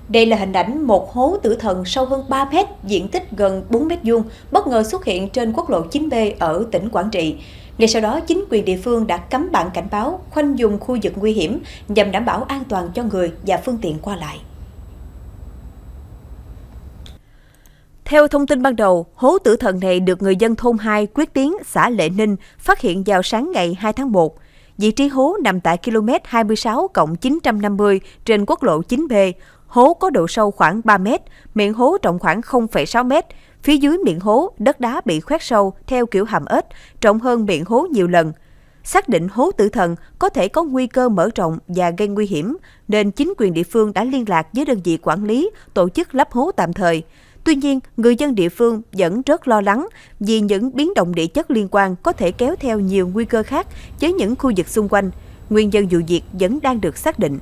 Đây là hình ảnh một hố tử thần sâu hơn 3 mét, diện tích gần 4 mét vuông, bất ngờ xuất hiện trên quốc lộ 9B ở tỉnh Quảng Trị. Ngay sau đó, chính quyền địa phương đã cắm bảng cảnh báo, khoanh vùng khu vực nguy hiểm nhằm đảm bảo an toàn cho người và phương tiện qua lại. Theo thông tin ban đầu, hố tử thần này được người dân thôn 2 Quyết Tiến, xã Lệ Ninh phát hiện vào sáng ngày 2 tháng 1. Vị trí hố nằm tại km 26+950 trên quốc lộ 9B. Hố có độ sâu khoảng 3 mét, miệng hố rộng khoảng 0,6 mét. Phía dưới miệng hố, đất đá bị khoét sâu theo kiểu hàm ếch, rộng hơn miệng hố nhiều lần. Xác định hố tử thần có thể có nguy cơ mở rộng và gây nguy hiểm, nên chính quyền địa phương đã liên lạc với đơn vị quản lý tổ chức lấp hố tạm thời. Tuy nhiên, người dân địa phương vẫn rất lo lắng vì những biến động địa chất liên quan có thể kéo theo nhiều nguy cơ khác với những khu vực xung quanh. Nguyên nhân vụ việc vẫn đang được xác định.